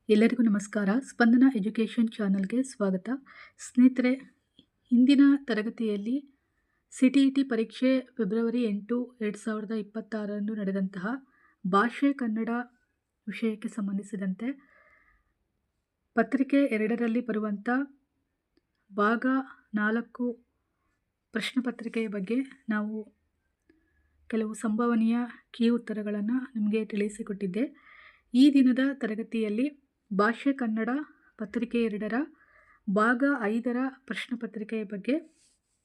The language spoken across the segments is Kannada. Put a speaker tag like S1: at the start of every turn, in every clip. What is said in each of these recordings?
S1: ಎಲ್ಲರಿಗೂ ನಮಸ್ಕಾರ. ಸ್ಪಂದನ ಎಜುಕೇಷನ್ ಚಾನಲ್ಗೆ ಸ್ವಾಗತ. ಸ್ನೇಹಿತರೆ, ಹಿಂದಿನ ತರಗತಿಯಲ್ಲಿ CTET ಪರೀಕ್ಷೆ ಫೆಬ್ರವರಿ 8, 2026 ನಡೆದಂತಹ ಭಾಷೆ ಕನ್ನಡ ವಿಷಯಕ್ಕೆ ಸಂಬಂಧಿಸಿದಂತೆ ಪತ್ರಿಕೆ 2ರಲ್ಲಿ ಬರುವಂಥ ಭಾಗ 4 ಪ್ರಶ್ನೆ ಪತ್ರಿಕೆಯ ಬಗ್ಗೆ ನಾವು ಕೆಲವು ಸಂಭವನೀಯ ಕೀ ಉತ್ತರಗಳನ್ನು ನಿಮಗೆ ತಿಳಿಸಿಕೊಟ್ಟಿದ್ದೆ. ಈ ದಿನದ ತರಗತಿಯಲ್ಲಿ ಭಾಷೆ ಕನ್ನಡ ಪತ್ರಿಕೆ 2ರ ಭಾಗ 5ರ ಪ್ರಶ್ನೆ ಪತ್ರಿಕೆಯ ಬಗ್ಗೆ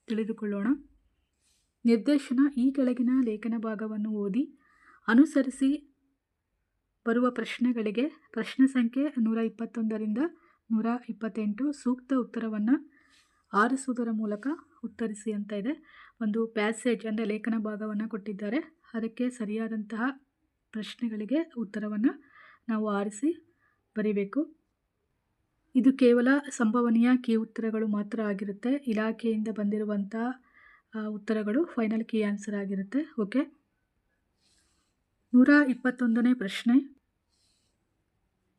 S1: ತಿಳಿದುಕೊಳ್ಳೋಣ. ನಿರ್ದೇಶನ: ಈ ಕೆಳಗಿನ ಲೇಖನ ಭಾಗವನ್ನು ಓದಿ ಅನುಸರಿಸಿ ಬರುವ ಪ್ರಶ್ನೆಗಳಿಗೆ ಪ್ರಶ್ನೆ ಸಂಖ್ಯೆ 121ರಿಂದ 128 ಸೂಕ್ತ ಉತ್ತರವನ್ನು ಆರಿಸುವುದರ ಮೂಲಕ ಉತ್ತರಿಸಿ ಅಂತ ಇದೆ. ಒಂದು ಪ್ಯಾಸೇಜ್ ಅಂದರೆ ಲೇಖನ ಭಾಗವನ್ನು ಕೊಟ್ಟಿದ್ದಾರೆ. ಅದಕ್ಕೆ ಸರಿಯಾದಂತಹ ಪ್ರಶ್ನೆಗಳಿಗೆ ಉತ್ತರವನ್ನು ನಾವು ಆರಿಸಿ ಬರೀಬೇಕು. ಇದು ಕೇವಲ ಸಂಭವನೀಯ ಕೀ ಉತ್ತರಗಳು ಮಾತ್ರ ಆಗಿರುತ್ತೆ. ಇಲಾಖೆಯಿಂದ ಬಂದಿರುವಂಥ ಉತ್ತರಗಳು ಫೈನಲ್ ಕೀ ಆನ್ಸರ್ ಆಗಿರುತ್ತೆ. ಓಕೆ, 121ನೇ ಪ್ರಶ್ನೆ.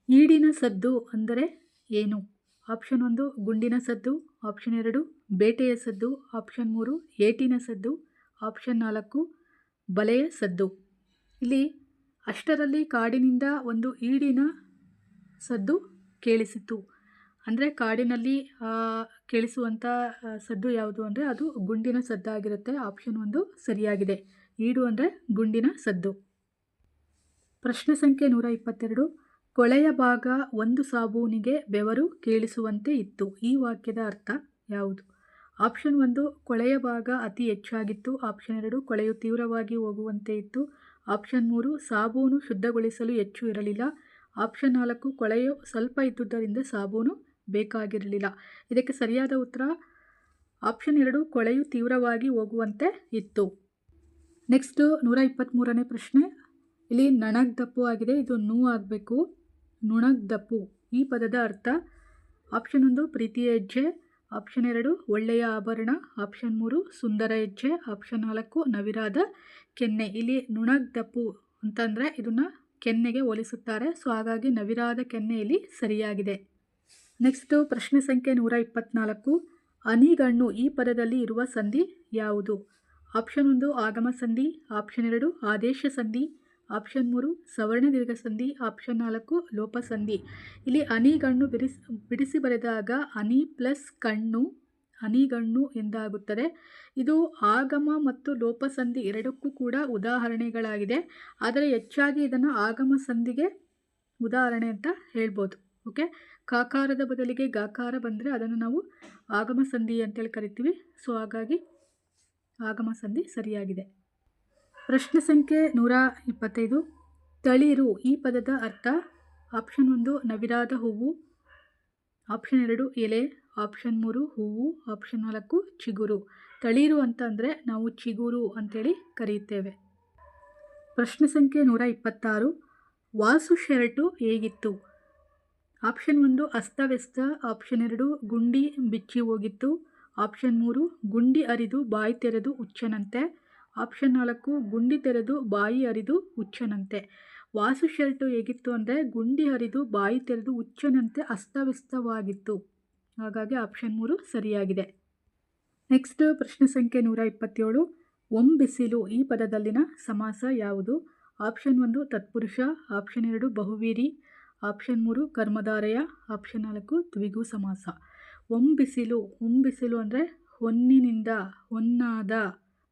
S1: ಈಡಿನ ಸದ್ದು ಅಂದರೆ ಏನು? ಆಪ್ಷನ್ 1 ಗುಂಡಿನ ಸದ್ದು, ಆಪ್ಷನ್ 2 ಬೇಟೆಯ ಸದ್ದು, ಆಪ್ಷನ್ 3 ಏಟಿನ ಸದ್ದು, ಆಪ್ಷನ್ 4 ಬಲೆಯ ಸದ್ದು. ಇಲ್ಲಿ ಅಷ್ಟರಲ್ಲಿ ಕಾಡಿನಿಂದ ಒಂದು ಈಡಿನ ಸದ್ದು ಕೇಳಿಸಿತು. ಅಂದರೆ ಕಾಡಿನಲ್ಲಿ ಕೇಳಿಸುವಂಥ ಸದ್ದು ಯಾವುದು ಅಂದರೆ ಅದು ಗುಂಡಿನ ಸದ್ದಾಗಿರುತ್ತೆ. ಆಪ್ಷನ್ 1 ಸರಿಯಾಗಿದೆ. ಈಡು ಅಂದರೆ ಗುಂಡಿನ ಸದ್ದು. ಪ್ರಶ್ನೆ ಸಂಖ್ಯೆ 122. ಕೊಳೆಯ ಭಾಗ ಒಂದು ಸಾಬೂನಿಗೆ ಬೆವರು ಕೇಳಿಸುವಂತೆ ಇತ್ತು. ಈ ವಾಕ್ಯದ ಅರ್ಥ ಯಾವುದು? ಆಪ್ಷನ್ 1 ಕೊಳೆಯ ಭಾಗ ಅತಿ ಹೆಚ್ಚಾಗಿತ್ತು, ಆಪ್ಷನ್ 2 ಕೊಳೆಯು ತೀವ್ರವಾಗಿ ಹೋಗುವಂತೆ ಇತ್ತು, ಆಪ್ಷನ್ 3 ಸಾಬೂನು ಶುದ್ಧಗೊಳಿಸಲು ಹೆಚ್ಚು ಇರಲಿಲ್ಲ, ಆಪ್ಷನ್ 4 ಕೊಳೆಯು ಸ್ವಲ್ಪ ಇದ್ದುದರಿಂದ ಸಾಬೂನು ಬೇಕಾಗಿರಲಿಲ್ಲ. ಇದಕ್ಕೆ ಸರಿಯಾದ ಉತ್ತರ ಆಪ್ಷನ್ 2 ಕೊಳೆಯು ತೀವ್ರವಾಗಿ ಹೋಗುವಂತೆ ಇತ್ತು. ನೆಕ್ಸ್ಟ್ 123ನೇ ಪ್ರಶ್ನೆ. ಇಲ್ಲಿ ನಣಗ್ದಪ್ಪು ಆಗಿದೆ, ಇದು ನೂ ಆಗಬೇಕು. ನುಣಗ್ದಪ್ಪು ಈ ಪದದ ಅರ್ಥ ಆಪ್ಷನ್ 1 ಪ್ರೀತಿಯ ಹೆಜ್ಜೆ, ಆಪ್ಷನ್ 2 ಒಳ್ಳೆಯ ಆಭರಣ, ಆಪ್ಷನ್ 3 ಸುಂದರ ಹೆಜ್ಜೆ, ಆಪ್ಷನ್ 4 ನವಿರಾದ ಕೆನ್ನೆ. ಇಲ್ಲಿ ನುಣಗ್ದಪ್ಪು ಅಂತಂದರೆ ಇದನ್ನು ಕೆನ್ನೆಗೆ ಹೋಲಿಸುತ್ತಾರೆ. ಸೊ ಹಾಗಾಗಿ ನವಿರಾದ ಕೆನ್ನೆ ಇಲ್ಲಿ ಸರಿಯಾಗಿದೆ. ನೆಕ್ಸ್ಟು ಪ್ರಶ್ನೆ ಸಂಖ್ಯೆ 124. ಅನಿಗಣ್ಣು ಈ ಪದದಲ್ಲಿ ಇರುವ ಸಂಧಿ ಯಾವುದು? ಆಪ್ಷನ್ 1 ಆಗಮ ಸಂಧಿ, ಆಪ್ಷನ್ 2 ಆದೇಶ ಸಂಧಿ, ಆಪ್ಷನ್ 3 ಸವರ್ಣ ದೀರ್ಘ ಸಂಧಿ, ಆಪ್ಷನ್ 4 ಲೋಪ ಸಂಧಿ. ಇಲ್ಲಿ ಅನಿಗಣ್ಣು ಬಿಡಿಸಿ ಬರೆದಾಗ ಅನಿ ಪ್ಲಸ್ ಕಣ್ಣು ಅನಿಗಣ್ಣು ಎಂದಾಗುತ್ತದೆ. ಇದು ಆಗಮ ಮತ್ತು ಲೋಪ ಸಂಧಿ ಎರಡಕ್ಕೂ ಕೂಡ ಉದಾಹರಣೆಗಳಾಗಿದೆ. ಆದರೆ ಹೆಚ್ಚಾಗಿ ಇದನ್ನು ಆಗಮ ಸಂಧಿಗೆ ಉದಾಹರಣೆ ಅಂತ ಹೇಳ್ಬೋದು. ಓಕೆ, ಕಾಕಾರದ ಬದಲಿಗೆ ಗಾಕಾರ ಬಂದರೆ ಅದನ್ನು ನಾವು ಆಗಮ ಸಂಧಿ ಅಂತೇಳಿ ಕರಿತೀವಿ. ಸೊ ಹಾಗಾಗಿ ಆಗಮ ಸಂಧಿ ಸರಿಯಾಗಿದೆ. ಪ್ರಶ್ನೆ ಸಂಖ್ಯೆ 125. ತಳಿರು ಈ ಪದದ ಅರ್ಥ ಆಪ್ಷನ್ 1 ನವಿರಾದ ಹೂವು, ಆಪ್ಷನ್ 2 ಎಲೆ, ಆಪ್ಷನ್ 3 ಹೂವು, ಆಪ್ಷನ್ 4 ಚಿಗುರು. ತಳಿರು ಅಂತಂದರೆ ನಾವು ಚಿಗುರು ಅಂತೇಳಿ ಕರೆಯುತ್ತೇವೆ. ಪ್ರಶ್ನೆ ಸಂಖ್ಯೆ 126. ವಾಸು ಶರ್ಟು ಹೇಗಿತ್ತು? ಆಪ್ಷನ್ 1 ಅಸ್ತವ್ಯಸ್ತ, ಆಪ್ಷನ್ 2 ಗುಂಡಿ ಬಿಚ್ಚಿ ಹೋಗಿತ್ತು, ಆಪ್ಷನ್ 3 ಗುಂಡಿ ಅರಿದು ಬಾಯಿ ತೆರೆದು ಹುಚ್ಚನಂತೆ, ಆಪ್ಷನ್ 4 ಗುಂಡಿ ತೆರೆದು ಬಾಯಿ ಅರಿದು ಹುಚ್ಚನಂತೆ. ವಾಸು ಶರ್ಟು ಹೇಗಿತ್ತು ಅಂದರೆ ಗುಂಡಿ ಹರಿದು ಬಾಯಿ ತೆರೆದು ಹುಚ್ಚನಂತೆ ಅಸ್ತವ್ಯಸ್ತವಾಗಿತ್ತು. ಹಾಗಾಗಿ ಆಪ್ಷನ್ 3 ಸರಿಯಾಗಿದೆ. ನೆಕ್ಸ್ಟ್ ಪ್ರಶ್ನೆ ಸಂಖ್ಯೆ 127. ಒಂಬಿಸಿಲು ಈ ಪದದಲ್ಲಿನ ಸಮಾಸ ಯಾವುದು? ಆಪ್ಷನ್ 1 ತತ್ಪುರುಷ, ಆಪ್ಷನ್ 2 ಬಹುವೀರಿ, ಆಪ್ಷನ್ 3 ಕರ್ಮಧಾರಯ, ಆಪ್ಷನ್ 4 ದ್ವಿಗು ಸಮಾಸ. ಒಂಬಿಸಿಲು ಅಂದರೆ ಹೊನ್ನಿನಿಂದ ಹೊನ್ನಾದ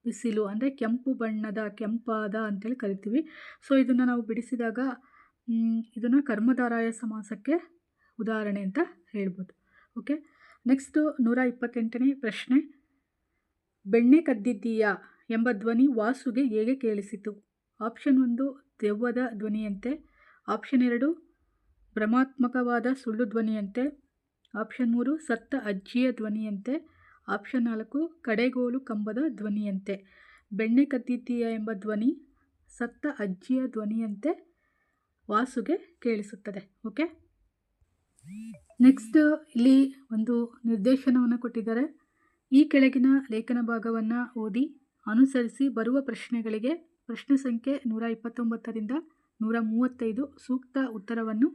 S1: ಬಿಸಿಲು ಅಂದರೆ ಕೆಂಪು ಬಣ್ಣದ ಕೆಂಪಾದ ಅಂತೇಳಿ ಕರಿತೀವಿ. ಸೊ ಇದನ್ನು ನಾವು ಬಿಡಿಸಿದಾಗ ಇದನ್ನು ಕರ್ಮಧಾರಯ ಸಮಾಸಕ್ಕೆ ಉದಾಹರಣೆ ಅಂತ ಹೇಳ್ಬೋದು. ಓಕೆ, ನೆಕ್ಸ್ಟು 128ನೇ ಪ್ರಶ್ನೆ. ಬೆಣ್ಣೆ ಕದ್ದಿದ್ದೀಯಾ ಎಂಬ ಧ್ವನಿ ವಾಸುಗೆ ಹೇಗೆ ಕೇಳಿಸಿತು? ಆಪ್ಷನ್ 1 ದೆವ್ವದ ಧ್ವನಿಯಂತೆ, ಆಪ್ಷನ್ 2 ಭ್ರಮಾತ್ಮಕವಾದ ಸುಳ್ಳು ಧ್ವನಿಯಂತೆ, ಆಪ್ಷನ್ 3 ಸತ್ತ ಅಜ್ಜಿಯ ಧ್ವನಿಯಂತೆ, ಆಪ್ಷನ್ 4 ಕಡೆಗೋಲು ಕಂಬದ ಧ್ವನಿಯಂತೆ. ಬೆಣ್ಣೆ ಕದ್ದಿದ್ದೀಯಾ ಎಂಬ ಧ್ವನಿ ಸತ್ತ ಅಜ್ಜಿಯ ಧ್ವನಿಯಂತೆ ವಾಸುಗೆ ಕೇಳಿಸುತ್ತದೆ. ಓಕೆ, ನೆಕ್ಸ್ಟ್ ಇಲ್ಲಿ ಒಂದು ನಿರ್ದೇಶನವನ್ನು ಕೊಟ್ಟಿದ್ದಾರೆ. ಈ ಕೆಳಗಿನ ಲೇಖನ ಭಾಗವನ್ನು ಓದಿ ಅನುಸರಿಸಿ ಬರುವ ಪ್ರಶ್ನೆಗಳಿಗೆ ಪ್ರಶ್ನೆ ಸಂಖ್ಯೆ 129ರಿಂದ 135 ಸೂಕ್ತ ಉತ್ತರವನ್ನು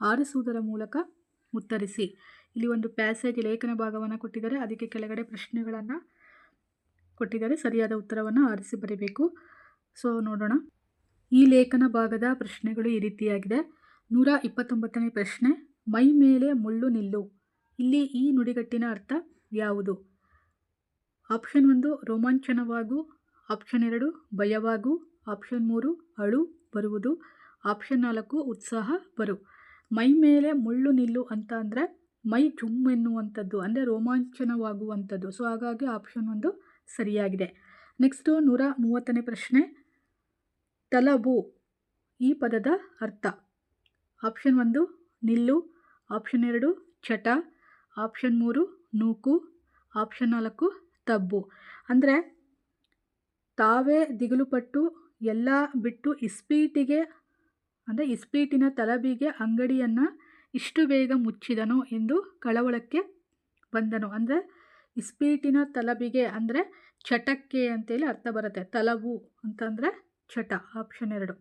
S1: ಆರಿಸುವುದರ ಮೂಲಕ ಉತ್ತರಿಸಿ. ಇಲ್ಲಿ ಒಂದು ಪ್ಯಾಸೇಜ್ ಲೇಖನ ಭಾಗವನ್ನು ಕೊಟ್ಟಿದ್ದಾರೆ, ಅದಕ್ಕೆ ಕೆಳಗಡೆ ಪ್ರಶ್ನೆಗಳನ್ನು ಕೊಟ್ಟಿದ್ದಾರೆ. ಸರಿಯಾದ ಉತ್ತರವನ್ನು ಆರಿಸಿ ಬರೀಬೇಕು. ಸೊ ನೋಡೋಣ. ಈ ಲೇಖನ ಭಾಗದ ಪ್ರಶ್ನೆಗಳು ಈ ರೀತಿಯಾಗಿದೆ. 129ನೇ ಪ್ರಶ್ನೆ, ಮೈ ಮೇಲೆ ಮುಳ್ಳು ನಿಲ್ಲು. ಇಲ್ಲಿ ಈ ನುಡಿಗಟ್ಟಿನ ಅರ್ಥ ಯಾವುದು? ಆಪ್ಷನ್ 1 ರೋಮಾಂಚನವಾಗು, ಆಪ್ಷನ್ 2 ಭಯವಾಗು, ಆಪ್ಷನ್ 3 ಅಳು ಬರುವುದು, ಆಪ್ಷನ್ 4 ಉತ್ಸಾಹ ಬರು. ಮೈ ಮೇಲೆ ಮುಳ್ಳು ನಿಲ್ಲು ಅಂತ ಅಂದರೆ ಮೈ ಜುಮ್ ಎನ್ನುವಂಥದ್ದು, ಅಂದರೆ ರೋಮಾಂಚನವಾಗುವಂಥದ್ದು. ಸೊ ಹಾಗಾಗಿ ಆಪ್ಷನ್ 1 ಸರಿಯಾಗಿದೆ. ನೆಕ್ಸ್ಟು 130ನೇ ಪ್ರಶ್ನೆ, ತಲಬು ಈ ಪದದ ಅರ್ಥ. ಆಪ್ಷನ್ 1 ನಿಲ್ಲು, ಆಪ್ಷನ್ 2 ಚಟ, ಆಪ್ಷನ್ 3 ನೂಕು, ಆಪ್ಷನ್ 4 ತಬ್ಬು. ಅಂದರೆ ತಾವೇ ದಿಗಿಲುಪಟ್ಟು ಎಲ್ಲ ಬಿಟ್ಟು ಇಸ್ಪೀಟಿಗೆ ಅಂದರೆ ಇಸ್ಪೀಟಿನ ತಲಬಿಗೆ ಅಂಗಡಿಯನ್ನು ಇಷ್ಟು ಬೇಗ ಮುಚ್ಚಿದನೋ ಎಂದು ಕಳವಳಕ್ಕೆ ಬಂದನು. ಅಂದರೆ ಇಸ್ಪೀಟಿನ ತಲಬಿಗೆ ಅಂದರೆ ಚಟಕ್ಕೆ ಅಂತೇಳಿ ಅರ್ಥ ಬರುತ್ತೆ. ತಲಬು ಅಂತಂದರೆ ಚಟ, ಆಪ್ಷನ್ 2.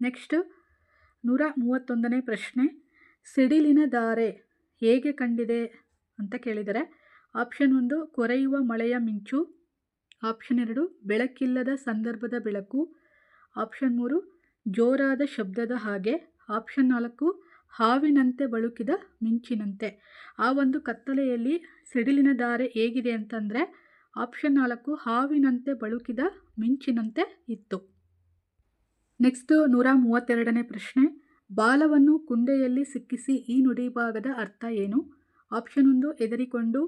S1: ನೆಕ್ಸ್ಟ್ 131ನೇ ಪ್ರಶ್ನೆ, ಸಿಡಿಲಿನ ಧಾರೆ ಹೇಗೆ ಕಂಡಿದೆ ಅಂತ ಕೇಳಿದರೆ ಆಪ್ಷನ್ 1 ಕೊರೆಯುವ ಮಳೆಯ ಮಿಂಚು, ಆಪ್ಷನ್ 2 ಬೆಳಕಿಲ್ಲದ ಸಂದರ್ಭದ ಬೆಳಕು, ಆಪ್ಷನ್ 3 ಜೋರಾದ ಶಬ್ದದ ಹಾಗೆ, ಆಪ್ಷನ್ 4 ಹಾವಿನಂತೆ ಬಳುಕಿದ ಮಿಂಚಿನಂತೆ. ಆ ಒಂದು ಕತ್ತಲೆಯಲ್ಲಿ ಸಿಡಿಲಿನ ಧಾರೆ ಹೇಗಿದೆ ಅಂತಂದರೆ ಆಪ್ಷನ್ 4 ಹಾವಿನಂತೆ ಬಳುಕಿದ ಮಿಂಚಿನಂತೆ ಇತ್ತು. ನೆಕ್ಸ್ಟ್ 132ನೇ ಪ್ರಶ್ನೆ, ಬಾಲವನ್ನು ಕುಂಡೆಯಲ್ಲಿ ಸಿಕ್ಕಿಸಿ ಈ ನುಡಿ ಭಾಗದ ಅರ್ಥ ಏನು? ಆಪ್ಷನ್ 1 ಹೆದರಿಕೊಂಡು,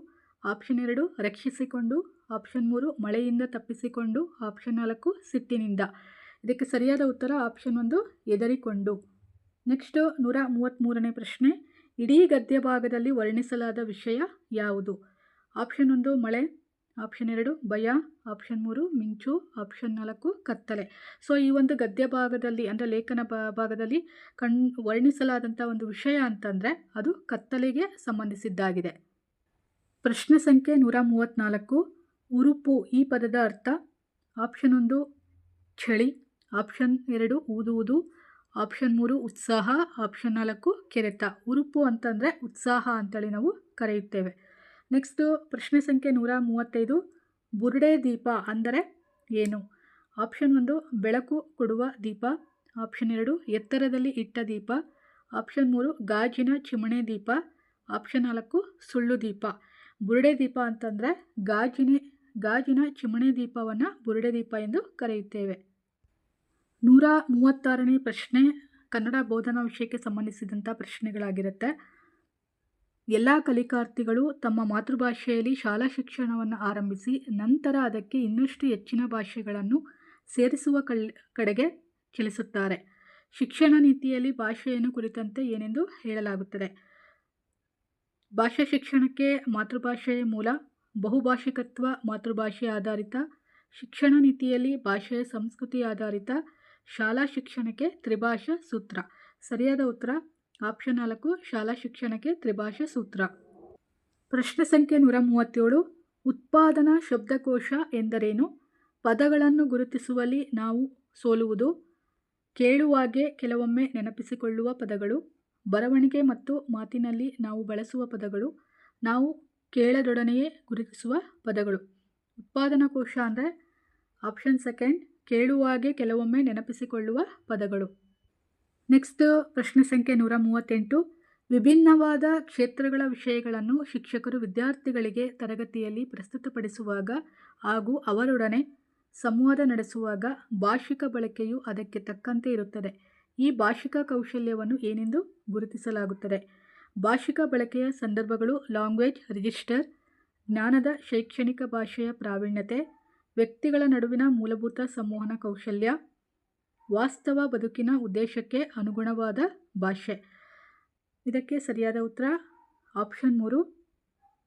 S1: ಆಪ್ಷನ್ 2 ರಕ್ಷಿಸಿಕೊಂಡು, ಆಪ್ಷನ್ 3 ಮಳೆಯಿಂದ ತಪ್ಪಿಸಿಕೊಂಡು, ಆಪ್ಷನ್ 4 ಸಿಟ್ಟಿನಿಂದ. ಇದಕ್ಕೆ ಸರಿಯಾದ ಉತ್ತರ ಆಪ್ಷನ್ 1 ಹೆದರಿಕೊಂಡು. ನೆಕ್ಸ್ಟ್ 133ನೇ ಪ್ರಶ್ನೆ, ಇಡೀ ಗದ್ಯ ಭಾಗದಲ್ಲಿ ವರ್ಣಿಸಲಾದ ವಿಷಯ ಯಾವುದು? ಆಪ್ಷನ್ 1 ಮಳೆ, ಆಪ್ಷನ್ 2 ಭಯ, ಆಪ್ಷನ್ 3 ಮಿಂಚು, ಆಪ್ಷನ್ 4 ಕತ್ತಲೆ. ಸೊ ಈ ಒಂದು ಗದ್ಯ ಭಾಗದಲ್ಲಿ ಅಂದರೆ ಲೇಖನ ಭಾಗದಲ್ಲಿ ವರ್ಣಿಸಲಾದಂಥ ಒಂದು ವಿಷಯ ಅಂತಂದರೆ ಅದು ಕತ್ತಲೆಗೆ ಸಂಬಂಧಿಸಿದ್ದಾಗಿದೆ. ಪ್ರಶ್ನೆ ಸಂಖ್ಯೆ 134, ಉರುಪು ಈ ಪದದ ಅರ್ಥ. ಆಪ್ಷನ್ 1 ಚಳಿ, ಆಪ್ಷನ್ 2 ಊದುವುದು, ಆಪ್ಷನ್ 3 ಉತ್ಸಾಹ, ಆಪ್ಷನ್ 4 ಕೆರೆತ. ಉರುಪು ಅಂತಂದರೆ ಉತ್ಸಾಹ ಅಂತೇಳಿ ನಾವು ಕರೆಯುತ್ತೇವೆ. ನೆಕ್ಸ್ಟು ಪ್ರಶ್ನೆ ಸಂಖ್ಯೆ 135, ಬುರುಡೆ ದೀಪ ಅಂದರೆ ಏನು? ಆಪ್ಷನ್ 1 ಬೆಳಕು ಕೊಡುವ ದೀಪ, ಆಪ್ಷನ್ 2 ಎತ್ತರದಲ್ಲಿ ಇಟ್ಟ ದೀಪ, ಆಪ್ಷನ್ 3 ಗಾಜಿನ ಚಿಮಣೆ ದೀಪ, ಆಪ್ಷನ್ 4 ಸುಳ್ಳು ದೀಪ. ಬುರುಡೆ ದೀಪ ಅಂತಂದರೆ ಗಾಜಿನ ಚಿಮಣೆ ದೀಪವನ್ನು ಬುರುಡೆ ದೀಪ ಎಂದು ಕರೆಯುತ್ತೇವೆ. 136ನೇ ಪ್ರಶ್ನೆ ಕನ್ನಡ ಬೋಧನಾ ವಿಷಯಕ್ಕೆ ಸಂಬಂಧಿಸಿದಂಥ ಪ್ರಶ್ನೆಗಳಾಗಿರುತ್ತೆ. ಎಲ್ಲ ಕಲಿಕಾರ್ಥಿಗಳು ತಮ್ಮ ಮಾತೃಭಾಷೆಯಲ್ಲಿ ಶಾಲಾ ಶಿಕ್ಷಣವನ್ನು ಆರಂಭಿಸಿ ನಂತರ ಅದಕ್ಕೆ ಇನ್ನಷ್ಟು ಹೆಚ್ಚಿನ ಭಾಷೆಗಳನ್ನು ಸೇರಿಸುವ ಕಡೆಗೆ ಚಲಿಸುತ್ತಾರೆ. ಶಿಕ್ಷಣ ನೀತಿಯಲ್ಲಿ ಭಾಷೆಯನ್ನು ಕುರಿತಂತೆ ಏನೆಂದು ಹೇಳಲಾಗುತ್ತದೆ? ಭಾಷಾ ಶಿಕ್ಷಣಕ್ಕೆ ಮಾತೃಭಾಷೆಯ ಮೂಲ, ಬಹುಭಾಷಿಕತ್ವ ಮಾತೃಭಾಷೆ ಆಧಾರಿತ, ಶಿಕ್ಷಣ ನೀತಿಯಲ್ಲಿ ಭಾಷೆಯ ಸಂಸ್ಕೃತಿ ಆಧಾರಿತ, ಶಾಲಾ ಶಿಕ್ಷಣಕ್ಕೆ ತ್ರಿಭಾಷಾ ಸೂತ್ರ. ಸರಿಯಾದ ಉತ್ತರ ಆಪ್ಷನ್ 4 ಶಾಲಾ ಶಿಕ್ಷಣಕ್ಕೆ ತ್ರಿಭಾಷಾ ಸೂತ್ರ. ಪ್ರಶ್ನೆ ಸಂಖ್ಯೆ 137, ಉತ್ಪಾದನಾ ಶಬ್ದಕೋಶ ಎಂದರೇನು? ಪದಗಳನ್ನು ಗುರುತಿಸುವಲ್ಲಿ ನಾವು ಸೋಲುವುದು, ಕೇಳುವಾಗೆ ಕೆಲವೊಮ್ಮೆ ನೆನಪಿಸಿಕೊಳ್ಳುವ ಪದಗಳು, ಬರವಣಿಗೆ ಮತ್ತು ಮಾತಿನಲ್ಲಿ ನಾವು ಬಳಸುವ ಪದಗಳು, ನಾವು ಕೇಳದೊಡನೆಯೇ ಗುರುತಿಸುವ ಪದಗಳು. ಉತ್ಪಾದನಾ ಕೋಶ ಅಂದರೆ ಆಪ್ಷನ್ 2 ಕೇಳುವಾಗೆ ಕೆಲವೊಮ್ಮೆ ನೆನಪಿಸಿಕೊಳ್ಳುವ ಪದಗಳು. ನೆಕ್ಸ್ಟ್ ಪ್ರಶ್ನೆ ಸಂಖ್ಯೆ 138, ವಿಭಿನ್ನವಾದ ಕ್ಷೇತ್ರಗಳ ವಿಷಯಗಳನ್ನು ಶಿಕ್ಷಕರು ವಿದ್ಯಾರ್ಥಿಗಳಿಗೆ ತರಗತಿಯಲ್ಲಿ ಪ್ರಸ್ತುತಪಡಿಸುವಾಗ ಹಾಗೂ ಅವರೊಡನೆ ಸಂವಾದ ನಡೆಸುವಾಗ ಭಾಷಿಕ ಬಳಕೆಯು ಅದಕ್ಕೆ ತಕ್ಕಂತೆ ಇರುತ್ತದೆ. ಈ ಭಾಷಿಕ ಕೌಶಲ್ಯವನ್ನು ಏನೆಂದು ಗುರುತಿಸಲಾಗುತ್ತದೆ? ಭಾಷಿಕ ಬಳಕೆಯ ಸಂದರ್ಭಗಳು ಲ್ಯಾಂಗ್ವೇಜ್ ರಿಜಿಸ್ಟರ್, ಜ್ಞಾನದ ಶೈಕ್ಷಣಿಕ ಭಾಷೆಯ ಪ್ರಾವೀಣ್ಯತೆ, ವ್ಯಕ್ತಿಗಳ ನಡುವಿನ ಮೂಲಭೂತ ಸಂವಹನ ಕೌಶಲ್ಯ, ವಾಸ್ತವ ಬದುಕಿನ ಉದ್ದೇಶಕ್ಕೆ ಅನುಗುಣವಾದ ಭಾಷೆ. ಇದಕ್ಕೆ ಸರಿಯಾದ ಉತ್ತರ ಆಪ್ಷನ್ 3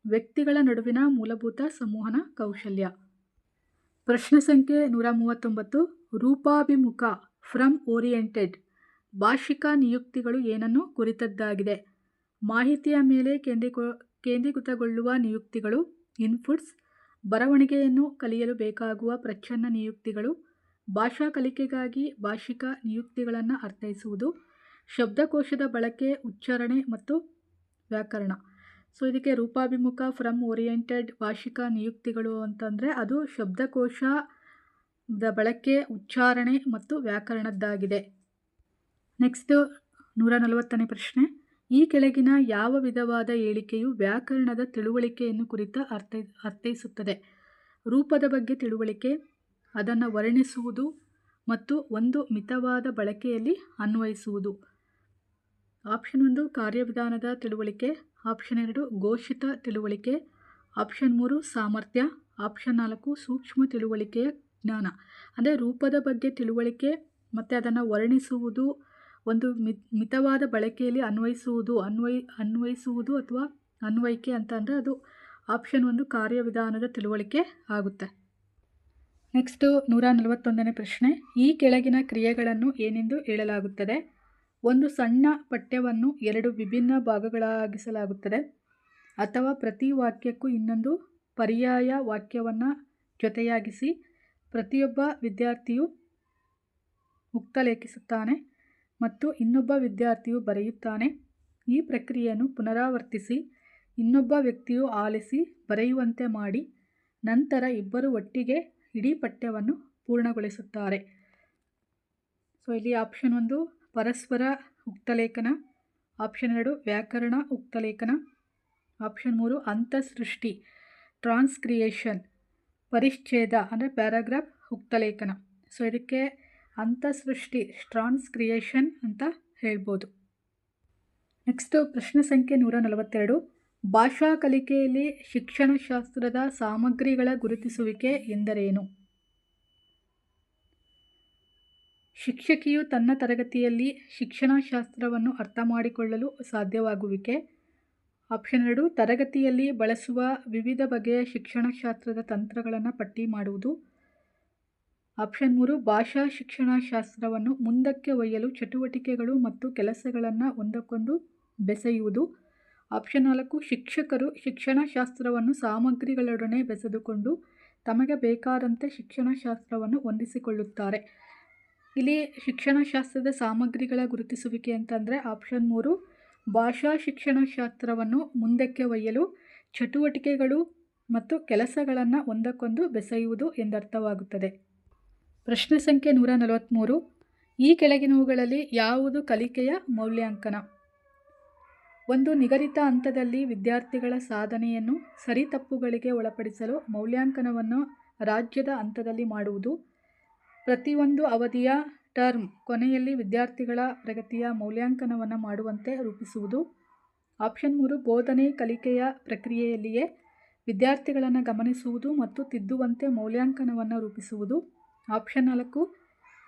S1: ವ್ಯಕ್ತಿಗಳ ನಡುವಿನ ಮೂಲಭೂತ ಸಂವಹನ ಕೌಶಲ್ಯ. ಪ್ರಶ್ನೆ ಸಂಖ್ಯೆ 139, ರೂಪಾಭಿಮುಖ ಫ್ರಮ್ ಓರಿಯೆಂಟೆಡ್ ಭಾಷಿಕ ನಿಯುಕ್ತಿಗಳು ಏನನ್ನು ಕುರಿತದ್ದಾಗಿದೆ? ಮಾಹಿತಿಯ ಮೇಲೆ ಕೇಂದ್ರೀಕೃತಗೊಳ್ಳುವ ನಿಯುಕ್ತಿಗಳು ಇನ್ಪುಟ್ಸ್, ಬರವಣಿಗೆಯನ್ನು ಕಲಿಯಲು ಬೇಕಾಗುವ ಪ್ರಚ್ಛನ್ನ ನಿಯುಕ್ತಿಗಳು, ಭಾಷಾ ಕಲಿಕೆಗಾಗಿ ಭಾಷಿಕ ನಿಯುಕ್ತಿಗಳನ್ನು ಅರ್ಥೈಸುವುದು, ಶಬ್ದಕೋಶದ ಬಳಕೆ, ಉಚ್ಚಾರಣೆ ಮತ್ತು ವ್ಯಾಕರಣ. ಸೊ ಇದಕ್ಕೆ ರೂಪಾಭಿಮುಖ, ಫ್ರಮ್ ಓರಿಯೆಂಟೆಡ್, ವಾರ್ಷಿಕ ನಿಯುಕ್ತಿಗಳು ಅಂತಂದರೆ ಅದು ಶಬ್ದಕೋಶದ ಬಳಕೆ, ಉಚ್ಚಾರಣೆ ಮತ್ತು ವ್ಯಾಕರಣದ್ದಾಗಿದೆ. ನೆಕ್ಸ್ಟ್ 140ನೇ ಪ್ರಶ್ನೆ. ಈ ಕೆಳಗಿನ ಯಾವ ವಿಧವಾದ ಹೇಳಿಕೆಯು ವ್ಯಾಕರಣದ ತಿಳುವಳಿಕೆಯನ್ನು ಕುರಿತ ಅರ್ಥೈಸುತ್ತದೆ? ರೂಪದ ಬಗ್ಗೆ ತಿಳುವಳಿಕೆ, ಅದನ್ನು ವರ್ಣಿಸುವುದು ಮತ್ತು ಒಂದು ಮಿತವಾದ ಬಳಕೆಯಲ್ಲಿ ಅನ್ವಯಿಸುವುದು. ಆಪ್ಷನ್ 1 ಕಾರ್ಯವಿಧಾನದ ತಿಳುವಳಿಕೆ, ಆಪ್ಷನ್ 2 ಘೋಷಿತ ತಿಳುವಳಿಕೆ, ಆಪ್ಷನ್ 3 ಸಾಮರ್ಥ್ಯ, ಆಪ್ಷನ್ 4 ಸೂಕ್ಷ್ಮ ತಿಳುವಳಿಕೆಯ ಜ್ಞಾನ. ಅಂದರೆ ರೂಪದ ಬಗ್ಗೆ ತಿಳುವಳಿಕೆ ಮತ್ತು ಅದನ್ನು ವರ್ಣಿಸುವುದು, ಒಂದು ಮಿತವಾದ ಬಳಕೆಯಲ್ಲಿ ಅನ್ವಯಿಸುವುದು ಅಥವಾ ಅನ್ವಯಿಕೆ ಅಂತ ಅಂದರೆ ಅದು ಆಪ್ಷನ್ 1 ಕಾರ್ಯವಿಧಾನದ ತಿಳುವಳಿಕೆ ಆಗುತ್ತೆ. ನೆಕ್ಸ್ಟು 141ನೇ ಪ್ರಶ್ನೆ. ಈ ಕೆಳಗಿನ ಕ್ರಿಯೆಗಳನ್ನು ಏನೆಂದು ಹೇಳಲಾಗುತ್ತದೆ? ಒಂದು ಸಣ್ಣ ಪಠ್ಯವನ್ನು 2 ವಿಭಿನ್ನ ಭಾಗಗಳಾಗಿಸಲಾಗುತ್ತದೆ, ಅಥವಾ ಪ್ರತಿ ವಾಕ್ಯಕ್ಕೂ ಇನ್ನೊಂದು ಪರ್ಯಾಯ ವಾಕ್ಯವನ್ನು ಜೊತೆಯಾಗಿಸಿ ಪ್ರತಿಯೊಬ್ಬ ವಿದ್ಯಾರ್ಥಿಯು ಮುಕ್ತಲೇಖಿಸುತ್ತಾನೆ ಮತ್ತು ಇನ್ನೊಬ್ಬ ವಿದ್ಯಾರ್ಥಿಯು ಬರೆಯುತ್ತಾನೆ. ಈ ಪ್ರಕ್ರಿಯೆಯನ್ನು ಪುನರಾವರ್ತಿಸಿ ಇನ್ನೊಬ್ಬ ವ್ಯಕ್ತಿಯು ಆಲಿಸಿ ಬರೆಯುವಂತೆ ಮಾಡಿ ನಂತರ ಇಬ್ಬರು ಒಟ್ಟಿಗೆ ಇಡೀ ಪಠ್ಯವನ್ನು ಪೂರ್ಣಗೊಳಿಸುತ್ತಾರೆ. ಸೊ ಇಲ್ಲಿ ಆಪ್ಷನ್ 1 ಪರಸ್ಪರ ಉಕ್ತಲೇಖನ, ಆಪ್ಷನ್ 2 ವ್ಯಾಕರಣ ಉಕ್ತಲೇಖನ, ಆಪ್ಷನ್ 3 ಅಂತಃಸೃಷ್ಟಿ ಟ್ರಾನ್ಸ್ಕ್ರಿಯೇಷನ್, ಪರಿಚ್ಛೇದ ಅಂದರೆ ಪ್ಯಾರಾಗ್ರಾಫ್ ಉಕ್ತಲೇಖನ. ಸೊ ಇದಕ್ಕೆ ಅಂತಃಸೃಷ್ಟಿ ಟ್ರಾನ್ಸ್ಕ್ರಿಯೇಷನ್ ಅಂತ ಹೇಳ್ಬೋದು. ನೆಕ್ಸ್ಟು ಪ್ರಶ್ನೆ ಸಂಖ್ಯೆ 142. ಭಾಷಾ ಕಲಿಕೆಯಲ್ಲಿ ಶಿಕ್ಷಣಶಾಸ್ತ್ರದ ಸಾಮಗ್ರಿಗಳ ಗುರುತಿಸುವಿಕೆ ಎಂದರೇನು? ಶಿಕ್ಷಕಿಯು ತನ್ನ ತರಗತಿಯಲ್ಲಿ ಶಿಕ್ಷಣಶಾಸ್ತ್ರವನ್ನು ಅರ್ಥಮಾಡಿಕೊಳ್ಳಲು ಸಾಧ್ಯವಾಗುವಿಕೆ. ಆಪ್ಷನ್ 2 ತರಗತಿಯಲ್ಲಿ ಬಳಸುವ ವಿವಿಧ ಬಗೆಯ ಶಿಕ್ಷಣಶಾಸ್ತ್ರದ ತಂತ್ರಗಳನ್ನು ಪಟ್ಟಿ ಮಾಡುವುದು. ಆಪ್ಷನ್ 3 ಭಾಷಾ ಶಿಕ್ಷಣಶಾಸ್ತ್ರವನ್ನು ಮುಂದಕ್ಕೆ ಒಯ್ಯಲು ಚಟುವಟಿಕೆಗಳು ಮತ್ತು ಕೆಲಸಗಳನ್ನು ಒಂದಕ್ಕೊಂದು ಬೆಸೆಯುವುದು. ಆಪ್ಷನ್ 4 ಶಿಕ್ಷಕರು ಶಿಕ್ಷಣಶಾಸ್ತ್ರವನ್ನು ಸಾಮಗ್ರಿಗಳೊಡನೆ ಬೆಸೆದುಕೊಂಡು ತಮಗೆ ಬೇಕಾದಂತೆ ಶಿಕ್ಷಣಶಾಸ್ತ್ರವನ್ನು ಹೊಂದಿಸಿಕೊಳ್ಳುತ್ತಾರೆ. ಇಲ್ಲಿ ಶಿಕ್ಷಣಶಾಸ್ತ್ರದ ಸಾಮಗ್ರಿಗಳ ಗುರುತಿಸುವಿಕೆ ಅಂತಂದರೆ ಆಪ್ಷನ್ 3 ಭಾಷಾ ಶಿಕ್ಷಣಶಾಸ್ತ್ರವನ್ನು ಮುಂದಕ್ಕೆ ಒಯ್ಯಲು ಚಟುವಟಿಕೆಗಳು ಮತ್ತು ಕೆಲಸಗಳನ್ನು ಒಂದಕ್ಕೊಂದು ಬೆಸೆಯುವುದು ಎಂದರ್ಥವಾಗುತ್ತದೆ. ಪ್ರಶ್ನೆ ಸಂಖ್ಯೆ 143. ಈ ಕೆಳಗಿನವುಗಳಲ್ಲಿ ಯಾವುದು ಕಲಿಕೆಯ ಮೌಲ್ಯಾಂಕನ? 1 ನಿಗದಿತ ಹಂತದಲ್ಲಿ ವಿದ್ಯಾರ್ಥಿಗಳ ಸಾಧನೆಯನ್ನು ಸರಿತಪ್ಪುಗಳಿಗೆ ಒಳಪಡಿಸಲು ಮೌಲ್ಯಾಂಕನವನ್ನು ರಾಜ್ಯದ ಹಂತದಲ್ಲಿ ಮಾಡುವುದು. ಪ್ರತಿಯೊಂದು ಅವಧಿಯ ಟರ್ಮ್ ಕೊನೆಯಲ್ಲಿ ವಿದ್ಯಾರ್ಥಿಗಳ ಪ್ರಗತಿಯ ಮೌಲ್ಯಾಂಕನವನ್ನು ಮಾಡುವಂತೆ ರೂಪಿಸುವುದು. ಆಪ್ಷನ್ 3 ಬೋಧನೆ ಕಲಿಕೆಯ ಪ್ರಕ್ರಿಯೆಯಲ್ಲಿಯೇ ವಿದ್ಯಾರ್ಥಿಗಳನ್ನು ಗಮನಿಸುವುದು ಮತ್ತು ತಿದ್ದುವಂತೆ ಮೌಲ್ಯಾಂಕನವನ್ನು ರೂಪಿಸುವುದು. ಆಪ್ಷನ್ 4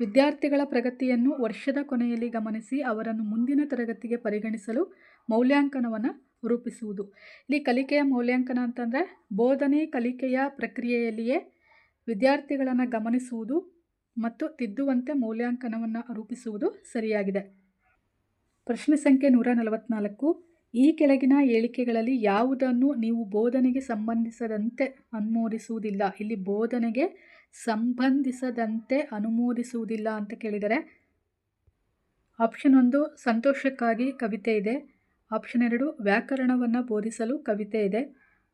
S1: ವಿದ್ಯಾರ್ಥಿಗಳ ಪ್ರಗತಿಯನ್ನು ವರ್ಷದ ಕೊನೆಯಲ್ಲಿ ಗಮನಿಸಿ ಅವರನ್ನು ಮುಂದಿನ ತರಗತಿಗೆ ಪರಿಗಣಿಸಲು ಮೌಲ್ಯಾಂಕನವನ್ನು ರೂಪಿಸುವುದು. ಇಲ್ಲಿ ಕಲಿಕೆಯ ಮೌಲ್ಯಾಂಕನ ಅಂತಂದರೆ ಬೋಧನೆ ಕಲಿಕೆಯ ಪ್ರಕ್ರಿಯೆಯಲ್ಲಿಯೇ ವಿದ್ಯಾರ್ಥಿಗಳನ್ನು ಗಮನಿಸುವುದು ಮತ್ತು ತಿದ್ದುವಂತೆ ಮೌಲ್ಯಾಂಕನವನ್ನು ರೂಪಿಸುವುದು ಸರಿಯಾಗಿದೆ. ಪ್ರಶ್ನೆ ಸಂಖ್ಯೆ 144. ಈ ಕೆಳಗಿನ ಹೇಳಿಕೆಗಳಲ್ಲಿ ಯಾವುದನ್ನು ನೀವು ಬೋಧನೆಗೆ ಸಂಬಂಧಿಸದಂತೆ ಅನುಮೋದಿಸುವುದಿಲ್ಲ? ಇಲ್ಲಿ ಬೋಧನೆಗೆ ಸಂಬಂಧಿಸದಂತೆ ಅನುಮೋದಿಸುವುದಿಲ್ಲ ಅಂತ ಕೇಳಿದರೆ ಆಪ್ಷನ್ 1 ಸಂತೋಷಕ್ಕಾಗಿ ಕವಿತೆ ಇದೆ, ಆಪ್ಷನ್ 2 ವ್ಯಾಕರಣವನ್ನು ಬೋಧಿಸಲು ಕವಿತೆ ಇದೆ,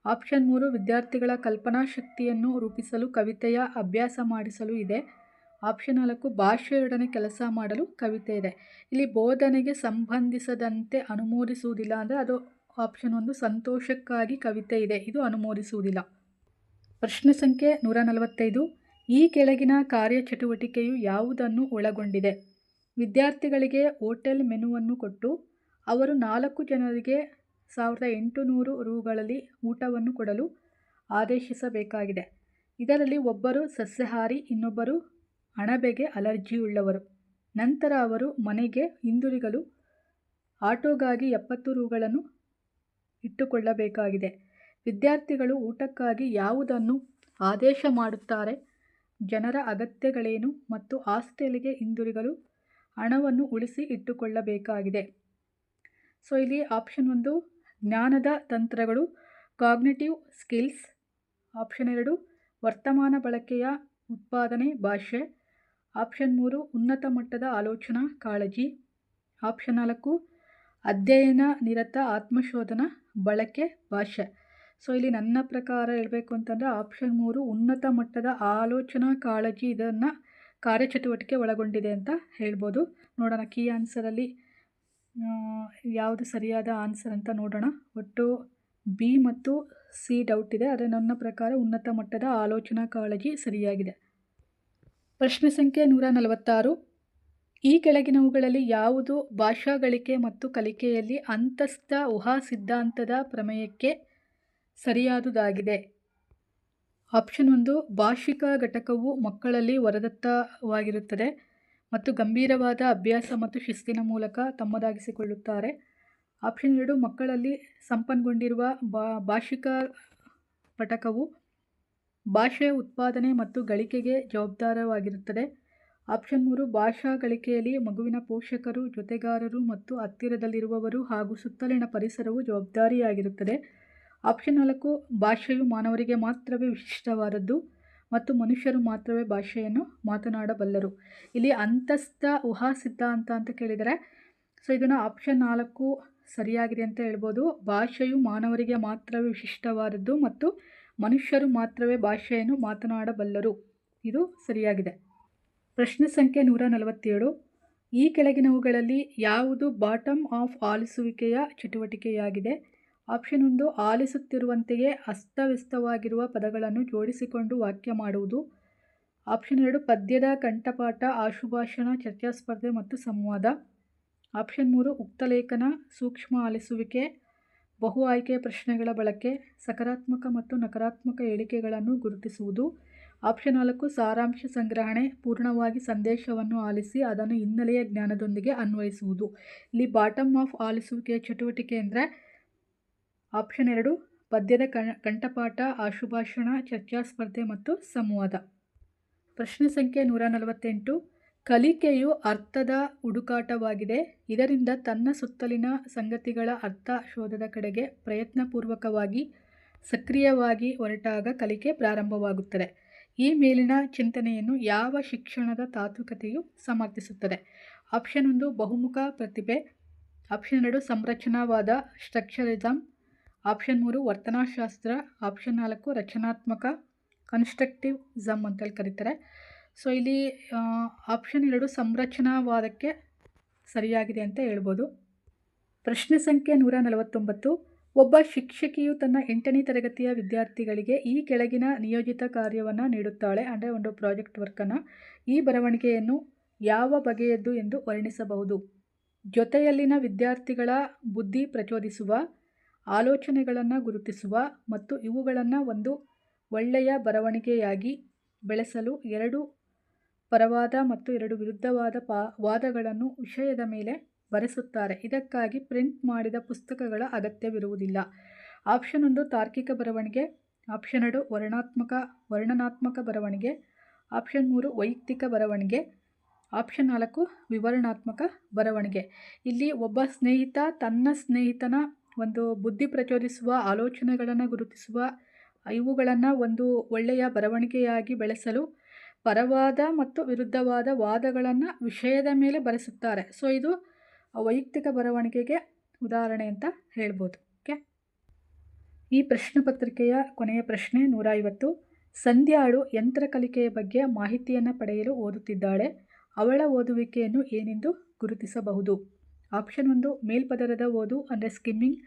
S1: ಆಪ್ಷನ್ 3 ವಿದ್ಯಾರ್ಥಿಗಳ ಕಲ್ಪನಾ ಶಕ್ತಿಯನ್ನು ರೂಪಿಸಲು ಕವಿತೆಯ ಅಭ್ಯಾಸ ಮಾಡಿಸಲು ಇದೆ, ಆಪ್ಷನ್ 4 ಭಾಷೆಯೊಡನೆ ಕೆಲಸ ಮಾಡಲು ಕವಿತೆ ಇದೆ. ಇಲ್ಲಿ ಬೋಧನೆಗೆ ಸಂಬಂಧಿಸದಂತೆ ಅನುಮೋದಿಸುವುದಿಲ್ಲ ಅಂದರೆ ಅದು ಆಪ್ಷನ್ 1 ಸಂತೋಷಕ್ಕಾಗಿ ಕವಿತೆ ಇದೆ, ಇದು ಅನುಮೋದಿಸುವುದಿಲ್ಲ. ಪ್ರಶ್ನೆ ಸಂಖ್ಯೆ 145. ಈ ಕೆಳಗಿನ ಕಾರ್ಯಚಟುವಟಿಕೆಯು ಯಾವುದನ್ನು ಒಳಗೊಂಡಿದೆ? ವಿದ್ಯಾರ್ಥಿಗಳಿಗೆ ಹೋಟೆಲ್ ಮೆನುವನ್ನು ಕೊಟ್ಟು ಅವರು 4 ಜನರಿಗೆ 1800 ರೂಗಳಲ್ಲಿ ಊಟವನ್ನು ಕೊಡಲು ಆದೇಶಿಸಬೇಕಾಗಿದೆ. ಇದರಲ್ಲಿ ಒಬ್ಬರು ಸಸ್ಯಾಹಾರಿ, ಇನ್ನೊಬ್ಬರು ಅಣಬೆಗೆ ಅಲರ್ಜಿಯುಳ್ಳವರು. ನಂತರ ಅವರು ಮನೆಗೆ ಹಿಂದಿರುಗಲು ಆಟೋಗಾಗಿ 70 ರೂಗಳನ್ನು ಇಟ್ಟುಕೊಳ್ಳಬೇಕಾಗಿದೆ. ವಿದ್ಯಾರ್ಥಿಗಳು ಊಟಕ್ಕಾಗಿ ಯಾವುದನ್ನು ಆದೇಶ ಮಾಡುತ್ತಾರೆ? ಜನರ ಅಗತ್ಯಗಳೇನು ಮತ್ತು ಹಾಸ್ಟೆಲ್ಗೆ ಹಿಂದಿರುಗಲು ಹಣವನ್ನು ಉಳಿಸಿ ಇಟ್ಟುಕೊಳ್ಳಬೇಕಾಗಿದೆ. ಸೊ ಇಲ್ಲಿ ಆಪ್ಷನ್ 1 ಜ್ಞಾನದ ತಂತ್ರಗಳು ಕಾಗ್ನಿಟಿವ್ ಸ್ಕಿಲ್ಸ್, ಆಪ್ಷನ್ 2 ವರ್ತಮಾನ ಬಳಕೆಯ ಉತ್ಪಾದನೆ ಭಾಷೆ, ಆಪ್ಷನ್ 3 ಉನ್ನತ ಮಟ್ಟದ ಆಲೋಚನಾ ಕಾಳಜಿ, ಆಪ್ಷನ್ 4 ಅಧ್ಯಯನ ನಿರತ ಆತ್ಮಶೋಧನ ಬಳಕೆ ಭಾಷೆ. ಸೊ ಇಲ್ಲಿ ನನ್ನ ಪ್ರಕಾರ ಹೇಳಬೇಕು ಅಂತಂದರೆ ಆಪ್ಷನ್ 3 ಉನ್ನತ ಮಟ್ಟದ ಆಲೋಚನಾ ಕಾಳಜಿ ಇದನ್ನು ಕಾರ್ಯಚಟುವಟಿಕೆ ಒಳಗೊಂಡಿದೆ ಅಂತ ಹೇಳ್ಬೋದು. ನೋಡೋಣ ಕೀ ಆನ್ಸರಲ್ಲಿ ಯಾವುದು ಸರಿಯಾದ ಆನ್ಸರ್ ಅಂತ ನೋಡೋಣ. ಒಟ್ಟು ಬಿ ಮತ್ತು ಸಿ ಡೌಟ್ ಇದೆ, ಆದರೆ ನನ್ನ ಪ್ರಕಾರ ಉನ್ನತ ಮಟ್ಟದ ಆಲೋಚನಾ ಕಾಳಜಿ ಸರಿಯಾಗಿದೆ. ಪ್ರಶ್ನೆ ಸಂಖ್ಯೆ 146. ಈ ಕೆಳಗಿನವುಗಳಲ್ಲಿ ಯಾವುದು ಭಾಷಾ ಗಳಿಕೆ ಮತ್ತು ಕಲಿಕೆಯಲ್ಲಿ ಅಂತಸ್ಥ ಊಹಾ ಸಿದ್ಧಾಂತದ ಪ್ರಮೇಯಕ್ಕೆ ಸರಿಯಾದುದಾಗಿದೆ? ಆಪ್ಷನ್ 1 ಭಾಷಿಕ ಘಟಕವು ಮಕ್ಕಳಲ್ಲಿ ವರದತ್ತವಾಗಿರುತ್ತದೆ ಮತ್ತು ಗಂಭೀರವಾದ ಅಭ್ಯಾಸ ಮತ್ತು ಶಿಸ್ತಿನ ಮೂಲಕ ತಮ್ಮದಾಗಿಸಿಕೊಳ್ಳುತ್ತಾರೆ. ಆಪ್ಷನ್ 2 ಮಕ್ಕಳಲ್ಲಿ ಸಂಪನ್ನಗೊಂಡಿರುವ ಭಾಷಿಕ ಘಟಕವು ಭಾಷೆಯ ಉತ್ಪಾದನೆ ಮತ್ತು ಗಳಿಕೆಗೆ ಜವಾಬ್ದಾರವಾಗಿರುತ್ತದೆ. ಆಪ್ಷನ್ 3 ಭಾಷಾ ಗಳಿಕೆಯಲ್ಲಿ ಮಗುವಿನ ಪೋಷಕರು, ಜೊತೆಗಾರರು ಮತ್ತು ಹತ್ತಿರದಲ್ಲಿರುವವರು ಹಾಗೂ ಸುತ್ತಲಿನ ಪರಿಸರವು ಜವಾಬ್ದಾರಿಯಾಗಿರುತ್ತದೆ. ಆಪ್ಷನ್ 4 ಭಾಷೆಯು ಮಾನವರಿಗೆ ಮಾತ್ರವೇ ವಿಶಿಷ್ಟವಾದದ್ದು ಮತ್ತು ಮನುಷ್ಯರು ಮಾತ್ರವೇ ಭಾಷೆಯನ್ನು ಮಾತನಾಡಬಲ್ಲರು. ಇಲ್ಲಿ ಅಂತಸ್ಥ ಊಹಾ ಸಿದ್ಧಾಂತ ಅಂತ ಕೇಳಿದರೆ, ಸೊ ಇದನ್ನು ಆಪ್ಷನ್ 4 ಸರಿಯಾಗಿದೆ ಅಂತ ಹೇಳ್ಬೋದು. ಭಾಷೆಯು ಮಾನವರಿಗೆ ಮಾತ್ರವೇ ವಿಶಿಷ್ಟವಾದದ್ದು ಮತ್ತು ಮನುಷ್ಯರು ಮಾತ್ರವೇ ಭಾಷೆಯನ್ನು ಮಾತನಾಡಬಲ್ಲರು, ಇದು ಸರಿಯಾಗಿದೆ. ಪ್ರಶ್ನೆ ಸಂಖ್ಯೆ 147. ಈ ಕೆಳಗಿನವುಗಳಲ್ಲಿ ಯಾವುದು ಬಾಟಮ್ ಆಫ್ ಆಲಿಸುವಿಕೆಯ ಚಟುವಟಿಕೆಯಾಗಿದೆ? ಆಪ್ಷನ್ 1 ಆಲಿಸುತ್ತಿರುವಂತೆಯೇ ಅಸ್ತವ್ಯಸ್ತವಾಗಿರುವ ಪದಗಳನ್ನು ಜೋಡಿಸಿಕೊಂಡು ವಾಕ್ಯ ಮಾಡುವುದು. ಆಪ್ಷನ್ 2 ಪದ್ಯದ ಕಂಠಪಾಠ, ಆಶುಭಾಷಣ, ಚರ್ಚಾಸ್ಪರ್ಧೆ ಮತ್ತು ಸಂವಾದ. ಆಪ್ಷನ್ 3 ಉಕ್ತಲೇಖನ, ಸೂಕ್ಷ್ಮ ಆಲಿಸುವಿಕೆ, ಬಹು ಆಯ್ಕೆಯ ಪ್ರಶ್ನೆಗಳ ಬಳಕೆ, ಸಕಾರಾತ್ಮಕ ಮತ್ತು ನಕಾರಾತ್ಮಕ ಹೇಳಿಕೆಗಳನ್ನು ಗುರುತಿಸುವುದು. ಆಪ್ಷನ್ 4 ಸಾರಾಂಶ ಸಂಗ್ರಹಣೆ, ಪೂರ್ಣವಾಗಿ ಸಂದೇಶವನ್ನು ಆಲಿಸಿ ಅದನ್ನು ಹಿನ್ನೆಲೆಯ ಜ್ಞಾನದೊಂದಿಗೆ ಅನ್ವಯಿಸುವುದು. ಇಲ್ಲಿ ಬಾಟಮ್ ಆಫ್ ಆಲಿಸುವಿಕೆಯ ಚಟುವಟಿಕೆ ಅಂದರೆ ಆಪ್ಷನ್ 2 ಪದ್ಯದ ಕಂಠಪಾಠ, ಆಶುಭಾಷಣ, ಚರ್ಚಾಸ್ಪರ್ಧೆ ಮತ್ತು ಸಂವಾದ. ಪ್ರಶ್ನೆ ಸಂಖ್ಯೆ 148. ಕಲಿಕೆಯು ಅರ್ಥದ ಹುಡುಕಾಟವಾಗಿದೆ. ಇದರಿಂದ ತನ್ನ ಸುತ್ತಲಿನ ಸಂಗತಿಗಳ ಅರ್ಥ ಶೋಧದ ಕಡೆಗೆ ಪ್ರಯತ್ನಪೂರ್ವಕವಾಗಿ ಸಕ್ರಿಯವಾಗಿ ಹೊರಟಾಗ ಕಲಿಕೆ ಪ್ರಾರಂಭವಾಗುತ್ತದೆ. ಈ ಮೇಲಿನ ಚಿಂತನೆಯನ್ನು ಯಾವ ಶಿಕ್ಷಣದ ತಾತ್ವಿಕತೆಯು ಸಮರ್ಥಿಸುತ್ತದೆ? ಆಪ್ಷನ್ 1 ಬಹುಮುಖ ಪ್ರತಿಭೆ. ಆಪ್ಷನ್ 2 ಸಂರಚನಾವಾದ ಸ್ಟ್ರಕ್ಚರಿಸಮ್. ಆಪ್ಷನ್ 3 ವರ್ತನಾಶಾಸ್ತ್ರ. ಆಪ್ಷನ್ 4 ರಚನಾತ್ಮಕ ಕನ್ಸ್ಟ್ರಕ್ಟಿವಿಸಮ್ ಅಂತೇಳಿ ಕರೀತಾರೆ. ಸೊ ಇಲ್ಲಿ ಆಪ್ಷನ್ 2 ಸಂರಚನಾವಾದಕ್ಕೆ ಸರಿಯಾಗಿದೆ ಅಂತ ಹೇಳ್ಬೋದು. ಪ್ರಶ್ನೆ ಸಂಖ್ಯೆ 149. ಒಬ್ಬ ಶಿಕ್ಷಕಿಯು ತನ್ನ 8ನೇ ತರಗತಿಯ ವಿದ್ಯಾರ್ಥಿಗಳಿಗೆ ಈ ಕೆಳಗಿನ ನಿಯೋಜಿತ ಕಾರ್ಯವನ್ನು ನೀಡುತ್ತಾಳೆ, ಅಂದರೆ ಒಂದು ಪ್ರಾಜೆಕ್ಟ್ ವರ್ಕನ್ನು. ಈ ಬರವಣಿಗೆಯನ್ನು ಯಾವ ಬಗೆಯದ್ದು ಎಂದು ವರ್ಣಿಸಬಹುದು? ಜೊತೆಯಲ್ಲಿನ ವಿದ್ಯಾರ್ಥಿಗಳ ಬುದ್ಧಿ ಪ್ರಚೋದಿಸುವ, ಆಲೋಚನೆಗಳನ್ನು ಗುರುತಿಸುವ ಮತ್ತು ಇವುಗಳನ್ನು ಒಂದು ಒಳ್ಳೆಯ ಬರವಣಿಗೆಯಾಗಿ ಬೆಳೆಸಲು 2 ಪರವಾದ ಮತ್ತು 2 ವಿರುದ್ಧವಾದ ವಾದಗಳನ್ನು ವಿಷಯದ ಮೇಲೆ ಬರೆಸುತ್ತಾರೆ. ಇದಕ್ಕಾಗಿ ಪ್ರಿಂಟ್ ಮಾಡಿದ ಪುಸ್ತಕಗಳ ಅಗತ್ಯವಿರುವುದಿಲ್ಲ. ಆಪ್ಷನ್ 1 ತಾರ್ಕಿಕ ಬರವಣಿಗೆ. ಆಪ್ಷನ್ 2 ವರ್ಣನಾತ್ಮಕ ಬರವಣಿಗೆ. ಆಪ್ಷನ್ 3 ವೈಯಕ್ತಿಕ ಬರವಣಿಗೆ. ಆಪ್ಷನ್ 4 ವಿವರಣಾತ್ಮಕ ಬರವಣಿಗೆ. ಇಲ್ಲಿ ಒಬ್ಬ ಸ್ನೇಹಿತ ತನ್ನ ಸ್ನೇಹಿತನ ಒಂದು ಬುದ್ಧಿ ಪ್ರಚೋದಿಸುವ, ಆಲೋಚನೆಗಳನ್ನು ಗುರುತಿಸುವ, ಇವುಗಳನ್ನು ಒಂದು ಒಳ್ಳೆಯ ಬರವಣಿಗೆಯಾಗಿ ಬೆಳೆಸಲು ಪರವಾದ ಮತ್ತು ವಿರುದ್ಧವಾದ ವಾದಗಳನ್ನು ವಿಷಯದ ಮೇಲೆ ಬರೆಸುತ್ತಾರೆ. ಸೊ ಇದು ವೈಯಕ್ತಿಕ ಬರವಣಿಗೆಗೆ ಉದಾಹರಣೆ ಅಂತ ಹೇಳ್ಬೋದು. ಓಕೆ, ಈ ಪ್ರಶ್ನೆ ಪತ್ರಿಕೆಯ ಕೊನೆಯ ಪ್ರಶ್ನೆ 150. ಸಂಧ್ಯಾಳು ಯಂತ್ರ ಕಲಿಕೆಯ ಬಗ್ಗೆ ಮಾಹಿತಿಯನ್ನು ಪಡೆಯಲು ಓದುತ್ತಿದ್ದಾಳೆ. ಅವಳ ಓದುವಿಕೆಯನ್ನು ಏನೆಂದು ಗುರುತಿಸಬಹುದು? ಆಪ್ಷನ್ 1 ಮೇಲ್ಪದರದ ಓದು ಅಂದರೆ ಸ್ಕಿಮ್ಮಿಂಗ್.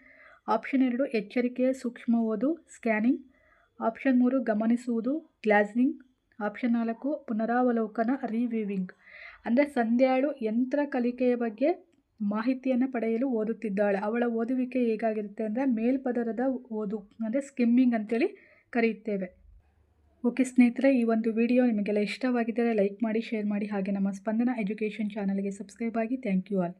S1: ಆಪ್ಷನ್ 2 ಎಚ್ಚರಿಕೆಯ ಸೂಕ್ಷ್ಮ ಓದು ಸ್ಕ್ಯಾನಿಂಗ್. ಆಪ್ಷನ್ 3 ಗಮನಿಸುವುದು ಗ್ಲಾಸ್ನಿಂಗ್. Option 4 ಪುನರಾವಲೋಕನ reviewing. ಅಂದರೆ ಸಂಧ್ಯಾಳು ಯಂತ್ರ ಕಲಿಕೆಯ ಬಗ್ಗೆ ಮಾಹಿತಿಯನ್ನು ಪಡೆಯಲು ಓದುತ್ತಿದ್ದಾಳೆ. ಅವಳ ಓದುವಿಕೆ ಹೇಗಾಗಿರುತ್ತೆ ಅಂದರೆ ಮೇಲ್ಪದರದ ಓದು ಅಂದರೆ ಸ್ಕಿಮ್ಮಿಂಗ್ ಅಂತೇಳಿ ಕರೆಯುತ್ತೇವೆ. ಓಕೆ ಸ್ನೇಹಿತರೆ, ಈ ಒಂದು ವಿಡಿಯೋ ನಿಮಗೆಲ್ಲ ಇಷ್ಟವಾಗಿದ್ದರೆ ಲೈಕ್ ಮಾಡಿ, ಶೇರ್ ಮಾಡಿ, ಹಾಗೆ ನಮ್ಮ ಸ್ಪಂದನ ಎಜುಕೇಷನ್ ಚಾನಲ್ಗೆ ಸಬ್ಸ್ಕ್ರೈಬ್ ಆಗಿ. Thank you all.